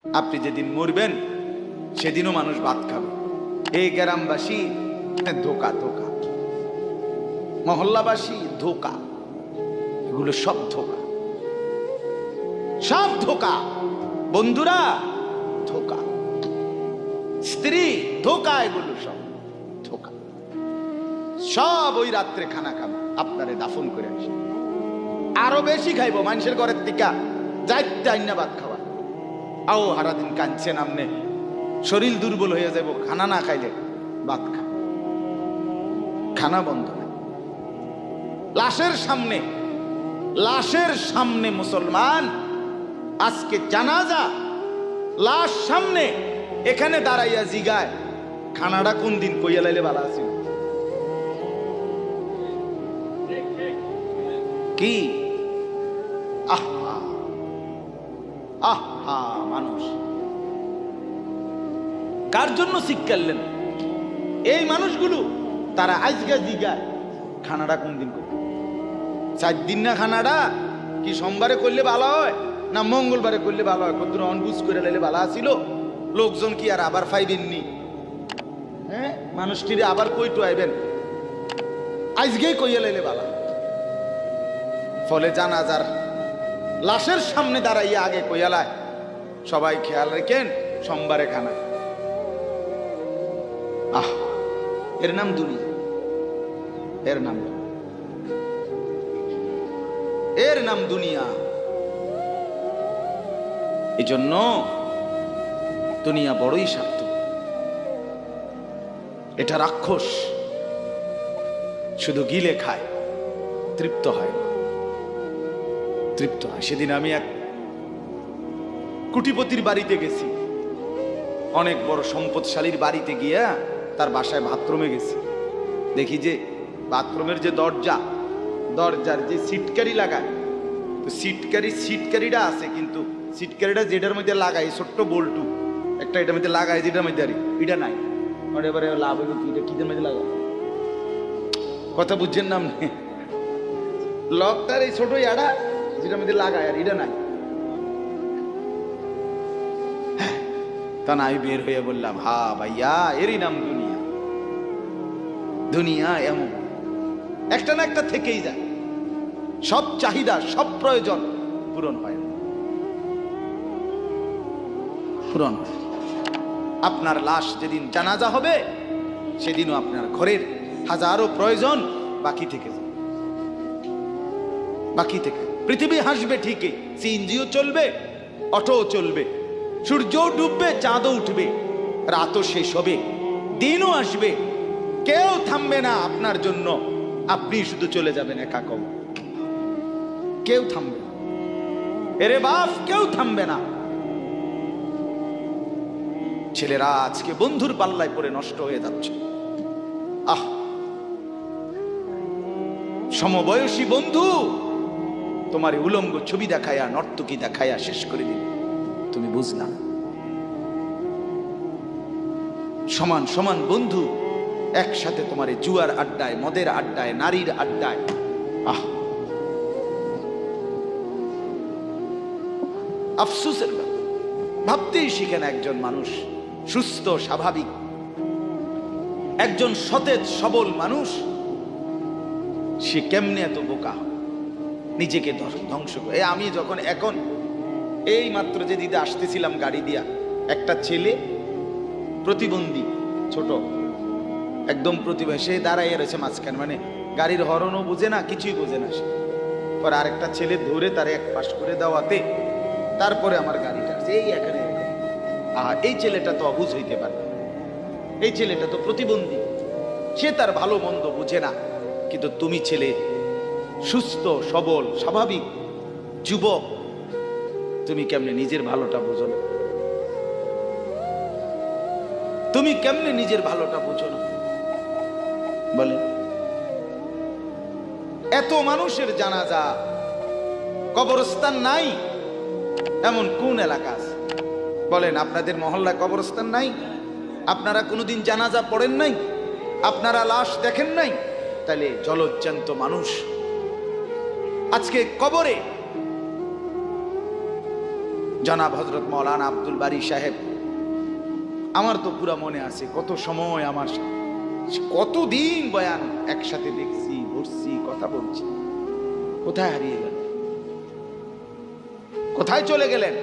আপনি যেদিন মরবেন সেদিনও মানুষ ভাত খাবে। এই গ্রামবাসী ধোকা ধোকা, মহল্লাবাসী ধোকা, এগুলো সব ধোকা, সব ধোকা। বন্ধুরা ধোকা, স্ত্রী ধোকা, এগুলো সব ধোকা। সব ওই রাত্রে খানা খাবো, আপনারে দাফন করে আসি, আরো বেশি খাইবো মানুষের ঘরের টিকা যাইতে আইনা ভাত খাওয়া। আও সারাদিন কাঁদছেন আমনে, শরীর দুর্বল হয়ে যাব খানা না খাইলে। ভাত খা, খানা বন্ধ নাই। লাশের সামনে, লাশের সামনে মুসলমান আজকে জানাজা, লাশ সামনে, এখানে দাঁড়াইয়া জিগায় খানাটা কোন দিন কইয়া লাইলে ভালো আছিল। কি আহা আহা, মানুষ কার জন্য শিক্ষালেন? এই মানুষগুলো তারা আজকে জিগায় খানাটা কোন দিন করবে। 4 দিন না খানাটা কি সোমবারে করলে ভালো হয় না মঙ্গলবারে করলে ভালো হয়? কত অনবুঝ করে লাইলে ভালো আছিল। লোকজন কি আর আবার পাইবেননি? হ্যাঁ, মানুষটির আবার কইটু আইবেন, আজকেই কইয়া লাইলে ভালো। ফলে জানাজার লাশের সামনে দাঁড়াইয়া আগে কইয়ালায় সবাই খেয়াল রেখেন সোমবারে খানা। আহ, এর নাম দুনিয়া, এর নাম, এর নাম দুনিয়া। এই জন্য দুনিয়া বড়ই স্বার্থ, এটা রাক্ষস, শুধু গিলে খায়, তৃপ্ত হয় না, তৃপ্ত হয়। সেদিন আমি এক কুটিপতির বাড়িতে গেছি, অনেক বড় সম্পদশালীর বাড়িতে গিয়া তার বাসায় বাথরুমে গেছি। দেখি যে বাথরুমের যে দরজা, দরজার যে সিটকারি লাগায়, তো সিটকারিটা আছে, কিন্তু সিটকারিটা যেটার মধ্যে লাগাই ছোট্ট বল্টু একটা, এটার মধ্যে লাগাই যেটার মধ্যে এটা নাই। এবারে লাভ হইল কি, এটা কিদের মধ্যে লাগায়, কথা বুঝছেন না? লকটার এই ছোট ইয়াটা যেটার মধ্যে লাগায়, আর এটা নাই। তা না, আমি বের হয়ে বললাম, হা ভাইয়া, এরই নাম দুনিয়া। দুনিয়া এমন একটা না একটা থেকেই যায়, সব চাহিদা, সব প্রয়োজন পূরণ হয় না, পূরণ হয়। আপনার লাশ যেদিন জানাজা হবে সেদিনও আপনার ঘরের হাজারো প্রয়োজন বাকি থেকে যাবে, বাকি থেকে। পৃথিবী হাসবে ঠিকই, সিএনজিও চলবে, অটোও চলবে, সূর্যও ডুববে, চাঁদও উঠবে, রাতও শেষ হবে, দিনও আসবে, কেউ থামবে না আপনার জন্য। আপনি শুধু চলে যাবেন একা কবর, কেউ থামবে না। এরে বাপ, কেউ থামবে না। ছেলেরা আজকে বন্ধুর পাল্লায় পড়ে নষ্ট হয়ে যাচ্ছে। আহ, সমবয়সী বন্ধু তোমার উলঙ্গ ছবি দেখায়া, নর্তকী দেখায়া শেষ করে দিল, তুমি বুঝলা। সমান সমান বন্ধু একসাথে তোমার জুয়ার আড্ডায়, মদের আড্ডায়, নারীর আড্ডায়। আহ, আফসোসের ব্যাপার। ভাবতেই শিখে না একজন মানুষ সুস্থ স্বাভাবিক, একজন সতেজ সবল মানুষ, সে কেমনে এত বোকা, নিজেকে ধ্বংস করে। আমি যখন এখন এই মাত্র যে দিদা আসতেছিলাম গাড়ি দিয়া, একটা ছেলে প্রতিবন্ধী, ছোট একদম প্রতিবন্ধী, সে দাঁড়াইয়া রয়েছে মাঝখানে, মানে গাড়ির হরনও বুঝে না, কিছুই বুঝে না সে। পর আরেকটা ছেলে ধরে তারে এক পাশ করে দেওয়াতে তারপরে আমার গাড়িটা এই এখানে। এই ছেলেটা তো অবুঝ হইতে পারে, এই ছেলেটা তো প্রতিবন্ধী, সে তার ভালো মন্দ বুঝে না। কিন্তু তুমি ছেলে সুস্থ সবল স্বাভাবিক যুবক, তুমি কেমনে নিজের ভালোটা বুঝো না? তুমি কেমনে নিজের ভালোটা বুঝো না বলেন? এত মানুষের জানাজা, কবরস্থান নাই এমন কোন এলাকা আছে বলেন? আপনাদের মহল্লায় কবরস্থান নাই? আপনারা কোনোদিন জানাজা পড়েন নাই? আপনারা লাশ দেখেন নাই? তাহলে জলজ্জান্ত মানুষ আজকে কবরে জনাব হযরত মাওলানা আব্দুল বারী সাহেব, আমার তো পুরা মনে আছে কত সময় আমার কতদিন বয়ান একসাথে দেখছি, বসছি, কথা বলছি। কোথায় হারিয়ে গেল? কোথায় চলে গেলেন?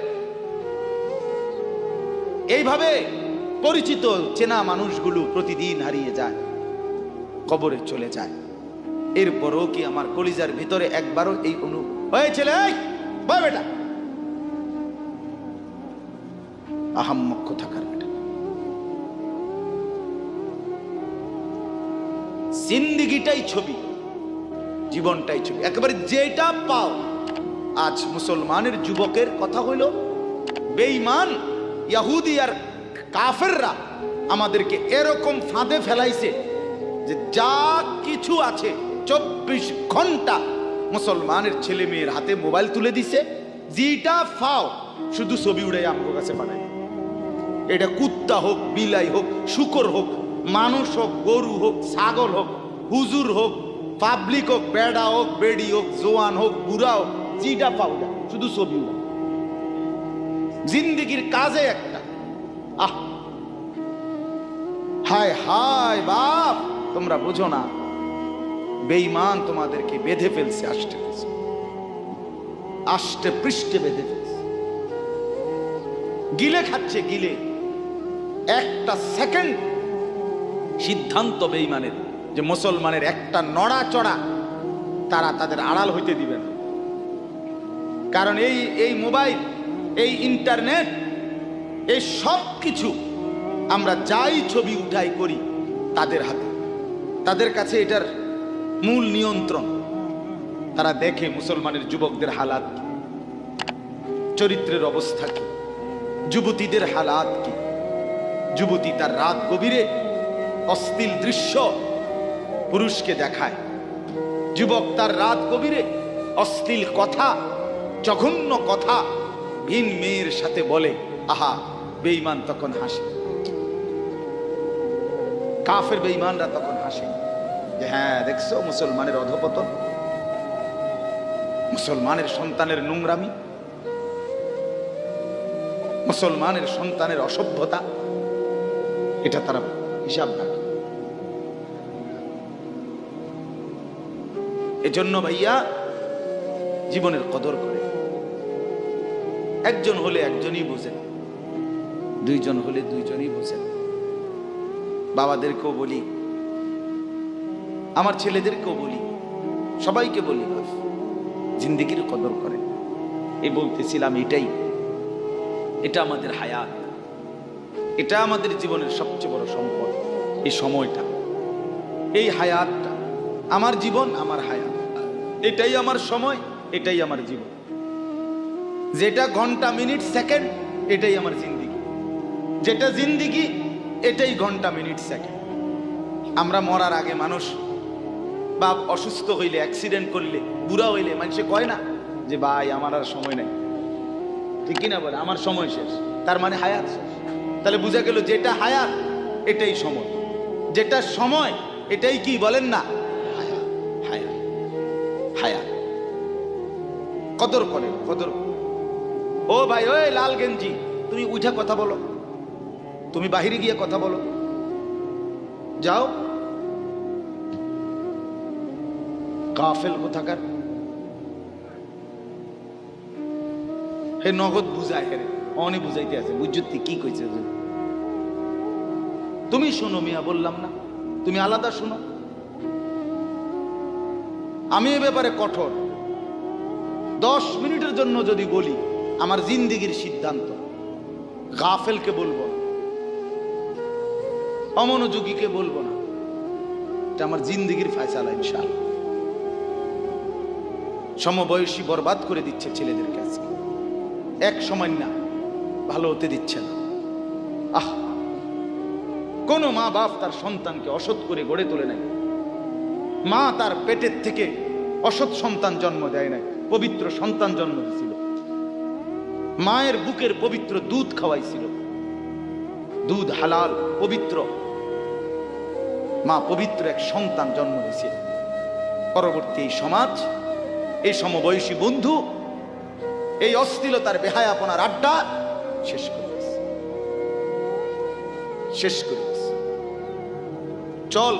এইভাবে পরিচিত চেনা মানুষগুলো প্রতিদিন হারিয়ে যায়, কবরে চলে যায়। এরপরও কি আমার কলিজার ভিতরে একবারও এই অনুভব হয়েছিল, বেটা আহাম্মক কোথাকার বেটা? জিন্দিগিটাই ছবি, জীবনটাই ছবি, একেবারে যেটা পাও। আজ মুসলমানের যুবকের কথা হইল বেঈমান ইহুদি আর কাফেররা আমাদেরকে এরকম ফাঁদে ফেলাইছে যে যা কিছু আছে 24 ঘন্টা মুসলমানের ছেলে মেয়ের হাতে মোবাইল তুলে দিছে। যেটা ফাও শুধু ছবি উড়াই আমার কাছে পাঠায়। এটা কুত্তা হোক, বিলাই হোক, শুকর হোক, মানুষ হোক, গরু হোক, ছাগল হোক, হুজুর হোক, পাবলিক হোক, বেড়া হোক, বেড়ি হোক, জোয়ান হোক, বুড়া হোক, যেটা পাও না শুধু ছবি উড়া। জিন্দিগির কাজে একটা আহ হায় হায় বাপ, তোমরা বুঝো না, বেঈমান তোমাদেরকে বেঁধে ফেলছে, আষ্টে পৃষ্ঠে বেঁধে ফেলছে, গিলে খাচ্ছে, গিলে। একটা সেকেন্ড সিদ্ধান্ত বেঈমানের যে মুসলমানের একটা নড়াচড়া তারা তাদের আড়াল হইতে দিবে না। কারণ এই মোবাইল, এই ইন্টারনেট, এই সব কিছু আমরা যাই ছবি উঠাই করি তাদের হাতে, তাদের কাছে এটার মূল নিয়ন্ত্রণ। তারা দেখে মুসলমানের যুবকদের হালাত কি, চরিত্রের অবস্থা কি, যুবতীদের হালাত কি। যুবতী তার রাত গভীরে অশ্লীল দৃশ্য পুরুষকে দেখায়, যুবক তার রাত গভীরে অশ্লীল কথা, জঘন্য কথা ভিন মেয়ের সাথে বলে। আহা, বেঈমান তখন হাসে, কাফের বেঈমানরা তখন হাসে যে হ্যাঁ দেখছো মুসলমানের অধপতন, মুসলমানের সন্তানের নোংরামি, মুসলমানের সন্তানের অসভ্যতা, এটা তারা হিসাব রাখে। এজন্য ভাইয়া জীবনের কদর করে। একজন হলে একজনই বোঝেন, দুইজন হলে দুইজনই বোঝেন। বাবাদেরকেও বলি, আমার ছেলেদেরকেও বলি, সবাইকে বলি, জিন্দেগির কদর করে। এই বলতেছিলাম, এটা আমাদের হায়াত, এটা আমাদের জীবনের সবচেয়ে বড় সম্পদ। এই সময়টা, এই হায়াতটা, আমার জীবন, আমার হায়াত, এটাই আমার সময়, এটাই আমার জীবন। যেটা ঘন্টা, মিনিট, সেকেন্ড, এটাই আমার জিন্দিগি। যেটা জিন্দিগি, এটাই ঘন্টা, মিনিট, সেকেন্ড। আমরা মরার আগে মানুষ বা অসুস্থ হইলে, অ্যাক্সিডেন্ট করলে, বুড়া হইলে মানুষে কয় না যে ভাই আমার আর সময় নেই, ঠিক কিনা বলে, আমার সময় শেষ, তার মানে হায়াত শেষ। তাহলে বোঝা গেল যেটা হায়াত এটাই সময়, যেটা সময় এটাই কি বলেন না, হায়াত। হায়াত, হায়াত কদর করে, কদর। ও ভাই, ওই লাল গেঞ্জি, তুমি উঠা কথা বলো, তুমি বাহিরে গিয়ে কথা বলো, যাও। কাফেল কোথাকার, হে নগদ বুঝায়, হে অনে বুঝাইতে আছে, বুঝতে কি কইছে। তুমি শোনো মিয়া, বললাম না, তুমি আলাদা শোনো। আমি এ ব্যাপারে কঠোর। 10 মিনিটের জন্য যদি বলি, আমার জিন্দিগির সিদ্ধান্ত, গাফেলকে বলবো না, অমনোযোগীকে বলবো না, এটা আমার জিন্দিগির ফয়সালা ইনশাআল্লাহ। সমবয়সী বরবাদ করে দিচ্ছে ছেলেদের কাছে, এক সময় না ভালো হতে দিচ্ছে না। আহ, কোন মা বাপ তার সন্তানকে অসৎ করে গড়ে তোলে নাই। মা তার পেটের থেকে অসৎ সন্তান জন্ম দেয় নাই, পবিত্র সন্তান জন্ম দিয়েছিল। মায়ের বুকের পবিত্র দুধ খাওয়াইছিল, দুধ হালাল পবিত্র। মা পবিত্র এক সন্তান জন্ম দিয়েছে। পরবর্তী এই সমাজ, এই সমবয়সী বন্ধু, এই অশ্লীলতার বেহায়াপনার আড্ডা শেষ করে দিস, শেষ করে দিস। চল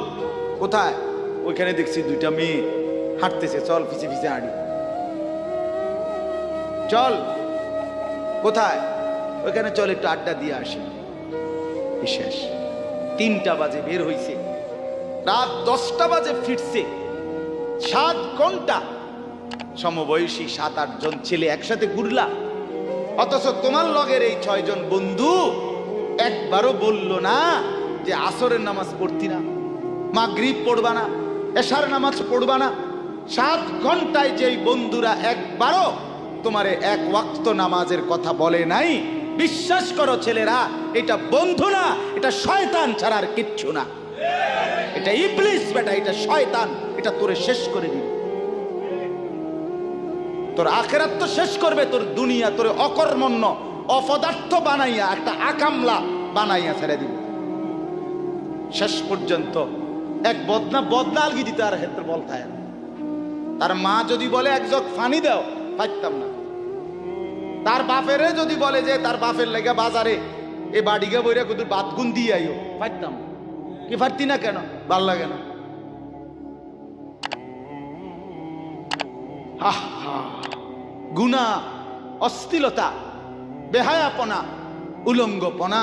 কোথায়? ওইখানে দেখছি দুইটা মেয়ে হাঁটতেছে, চল পিছে পিছে হাঁটি। চল কোথায়? ওইখানে চল একটু আড্ডা দিয়ে আসি। শেষ। 3টা বাজে বের হইছে, রাত 10টা বাজে ফিরছে। 7 ঘন্টা সমবয়সী 7-8 জন ছেলে একসাথে ঘুরলা, অথচ তোমার লগের এই 6 জন বন্ধু একবারও বলল না যে আসরের নামাজ পড়তি না, মাগরিব পড়বা না, এশার নামাজ পড়বা না। 7 ঘন্টায় যেই বন্ধুরা একবারও তোমারে 1 ওয়াক্ত নামাজের কথা বলে নাই, বিশ্বাস করো ছেলেরা, এটা বন্ধু না, এটা শয়তান ছাড়া আর কিচ্ছু না। এটা ইবলিস বেটা, এটা শয়তান, এটা তোরে শেষ করে দিবে। তোর আখিরাত তো শেষ করবে, তোর দুনিয়া তোরে অকর্মণ্য অপদার্থ বানাইয়া একটা আকামলা বানাইয়া ছেড়ে দিবে। শেষ পর্যন্ত এক বদনা আলগি দিতে আর ক্ষেত্রে বলতায়। তার মা যদি বলে 1 জগ পানি দাও, পাইতাম না। তার বাপেরে যদি বলে যে তার বাপের লেগে বাজারে এ বাড়িকে বইরা কত বাত গুন দিয়ে আইও, পাইতাম। কি পারতি না কেন? ভাল লাগে না। গুনাহ, অশ্লীলতা, বেহায়াপনা, উলঙ্গপনা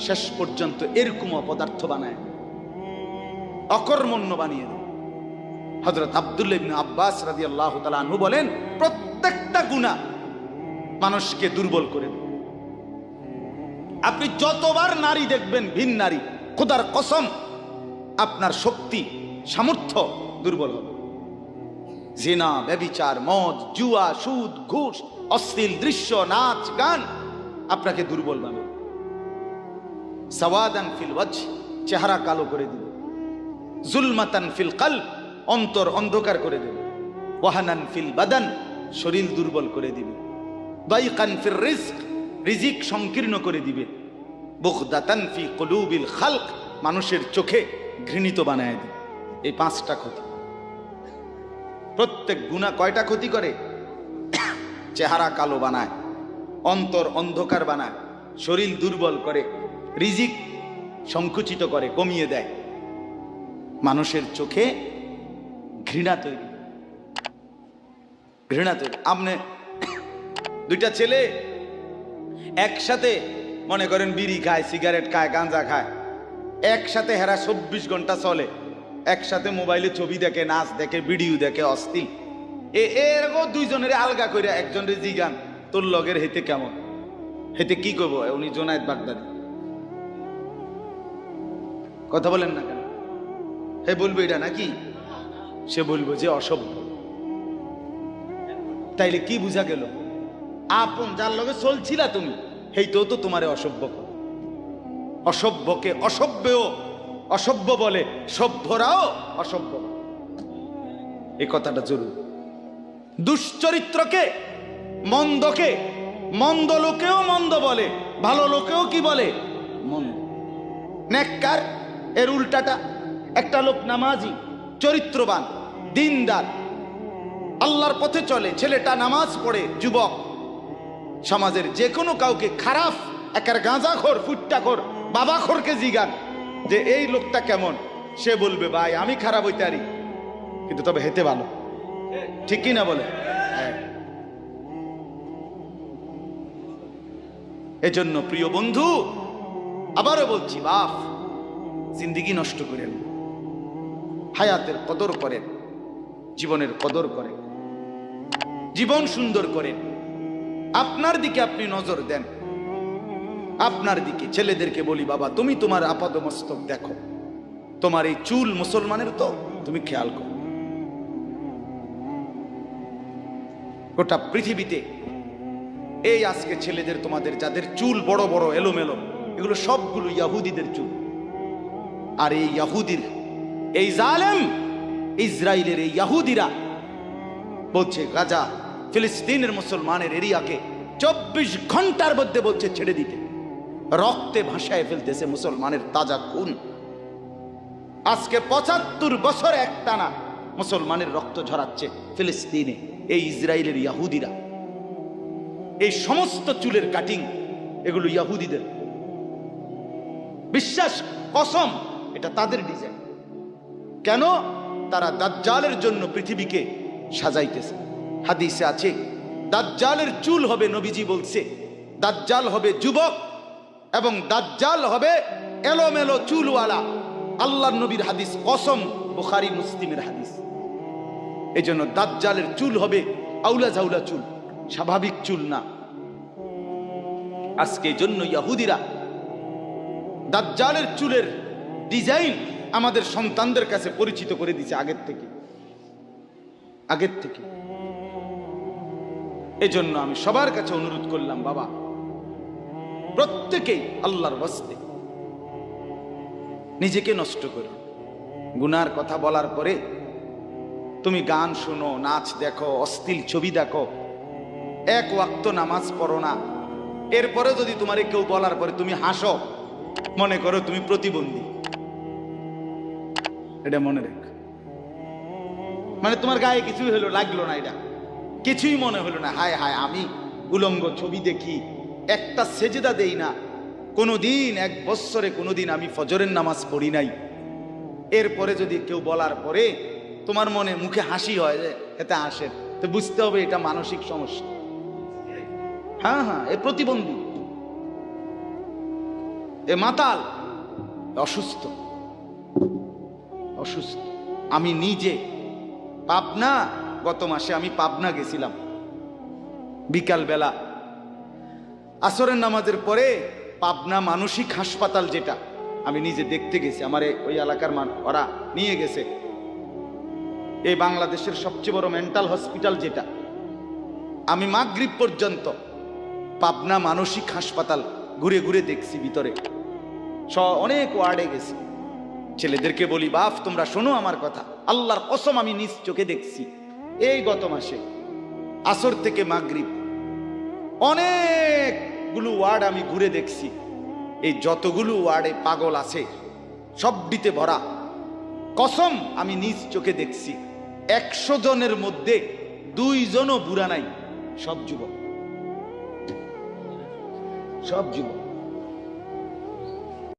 শেষ পর্যন্ত এরকম অপদার্থ বানায়, অকর্মণ্য বানিয়ে দেয়। হযরত আব্দুল্লাহ ইবনে আব্বাস রাদিয়াল্লাহু তাআলা আনহু বলেন, প্রত্যেকটা গুনাহ মানুষকে দুর্বল করে দেয়। আপনি যতবার নারী দেখবেন ভিন নারী, খোদার কসম আপনার শক্তি সামর্থ্য দুর্বল হবে। জিনা, ব্যভিচার, মদ, জুয়া, সুদ, ঘুষ, অশ্লীল দৃশ্য, নাচ গান আপনাকে দুর্বল বানাবে। সাওয়াদান ফিল ওয়াজহ, চেহারা কালো করে দিবে। জুলমাতান ফিল কলব, অন্তর অন্ধকার করে দেবে। ওয়াহানান ফিল বাদান, শরীর দুর্বল করে দিবে। দাইকান ফির রিজক, রিজিক সংকীর্ণ করে দিবে। বুগদাতান ফি কুলুবিল খালক, মানুষের চোখে ঘৃণিত বানায় দিবে। এই 5টা ক্ষতি। প্রত্যেক গুনাহ কয়টা ক্ষতি করে? চেহারা কালো বানায়, অন্তর অন্ধকার বানায়, শরীর দুর্বল করে, রিজিক সংকুচিত করে, কমিয়ে দেয়, মানুষের চোখে ঘৃণা তৈরি, ঘৃণা তৈরি। আপনি 2টা ছেলে একসাথে মনে করেন বিড়ি খায়, সিগারেট খায়, গাঁজা খায়, একসাথে হেরা 24 ঘন্টা চলে, একসাথে মোবাইলে ছবি দেখে, নাচ দেখে, ভিডিও দেখে, অশ্লীল। এরকম 2 জনের আলগা করে একজনের জিগান তোর লগের হেতে কেমন, হেতে কি করবো? উনি জোনায়েদ বাগদাদি, কথা বলেন না কেন? হে বলবো এটা নাকি? সে বলবো যে অসভ্য। তাইলে কি বুঝা গেল? আপন যার লগে চলছিলা তুমি, হেইতেও তো তোমারে অসভ্য করে। অসভ্যকে অসভ্যও অসভ্য বলে, সভ্যরাও অসভ্য। এই কথাটা জরুরি। দুশ্চরিত্রকে, মন্দকে মন্দ লোকেও মন্দ বলে, ভালো লোকেও কি বলে? মন্দ। নেককার এর উল্টাটা। একটা লোক নামাজি, চরিত্রবান, দিনদার, আল্লাহর পথে চলে, ছেলেটা নামাজ পড়ে, যুবক, সমাজের যে কোনো কাউকে খারাপ, একার গাঁজাখোর, ফুট্টাখোর, বাবাখোরকে জিগান যে এই লোকটা কেমন, সে বলবে ভাই আমি খারাপ হইতে পারি, কিন্তু তবে হেতে ভালো। ঠিক কি না বলে? এজন্য প্রিয় বন্ধু, আবারও বলছি, বাপ জিন্দেগি নষ্ট করেন, হায়াতের কদর করেন, জীবনের কদর করেন, জীবন সুন্দর করেন। আপনার দিকে আপনি নজর দেন, আপনার দিকে। ছেলেদেরকে বলি, বাবা তুমি তোমার আপাদমস্তক দেখো, তোমার এই চুল মুসলমানের তো, তুমি খেয়াল করো। গোটা পৃথিবীতে এই আজকে ছেলেদের, তোমাদের যাদের চুল বড় বড় এলোমেলো, এগুলো সবগুলো ইয়াহুদিদের চুল। আর এই ইয়াহুদির, এই জালেম ইসরায়েলের এই ইয়াহুদিরা বলছে গাজা, ফিলিস্তিনের মুসলমানের এরিয়াকে 24 ঘন্টার মধ্যে বলছে ছেড়ে দিতে। রক্তে ভাসায় ফেলতেছে মুসলমানের তাজা খুন। আজকে 75 বছর একটানা মুসলমানের রক্ত ঝরাচ্ছে ফিলিস্তিনে এই ইসরায়েলের ইয়াহুদিরা। এই সমস্ত চুলের কাটিং এগুলো ইহুদিদের, বিশ্বাস কসম এটা তাদের ডিজাইন। কেন? তারা দাজ্জালের জন্য পৃথিবীকে সাজাইতেছে। হাদিসে আছে দাজ্জালের চুল হবে, নবীজি বলছে দাজ্জাল হবে যুবক এবং দাজ্জাল হবে এলোমেলো চুলওয়ালা। আল্লাহর নবীর হাদিস, কসম, বুখারী মুসলিমের হাদিস। এই জন্য দাজ্জালের চুল হবে আউলা ঝাউলা চুল, স্বাভাবিক চুল না। আজকে এই জন্য ইহুদিরা দাজ্জালের চুলের ডিজাইন আমাদের সন্তানদের কাছে পরিচিত করে দিয়েছে আগের থেকে। এজন্য আমি সবার কাছে অনুরোধ করলাম, বাবা প্রত্যেকেই আল্লাহর ওয়াস্তে নিজেকে নষ্ট করো। গুনার কথা বলার পরে তুমি গান শোনো, নাচ দেখো, অশ্লীল ছবি দেখো, এক ওয়াক্ত নামাজ পড়ো না, এরপরে যদি তোমার কেউ বলার পরে তুমি হাসো, মনে করো তুমি প্রতিবন্ধী। এটা মনে রেখ, মানে তোমার গায়ে কিছুই হলো, লাগলো না, এটা কিছুই মনে হলো না। হায় হায়, আমি উলঙ্গ ছবি দেখি, একটা সেজদা দেই না, কোনোদিন, 1 বছরে কোনোদিন আমি ফজরের নামাজ পড়ি নাই, এরপরে যদি কেউ বলার পরে তোমার মনে মুখে হাসি হয়, যে এতে হাসে, তো বুঝতে হবে এটা মানসিক সমস্যা। হ্যাঁ, এ প্রতিবন্ধী, এ মাতাল, অসুস্থ। আমি নিজে পাবনা, গত মাসে আমি পাবনা গেছিলাম, বিকাল বেলা আসরের নামাজের পরে পাবনা মানসিক হাসপাতাল, যেটা আমি নিজে দেখতে গেছি, আমার ওই এলাকার ওরা নিয়ে গেছে, এই বাংলাদেশের সবচেয়ে বড় মেন্টাল হসপিটাল যেটা। আমি মাগরিব পর্যন্ত পাবনা মানসিক হাসপাতাল ঘুরে ঘুরে দেখছি, ভিতরে অনেক ওয়ার্ডে গেছি। ছেলেদেরকে বলি, বাপ তোমরা শোনো আমার কথা, আল্লাহর কসম আমি নিজ চোখে দেখছি, এই গত মাসে আসর থেকে মাগরিব অনেকগুলো ওয়ার্ড আমি ঘুরে দেখছি। এই যতগুলো ওয়ার্ডে পাগল আছে সবটিতে ভরা। কসম আমি নিজ চোখে দেখছি, 100 জনের মধ্যে 2 জনও বুড়া নাই, সব যুবক।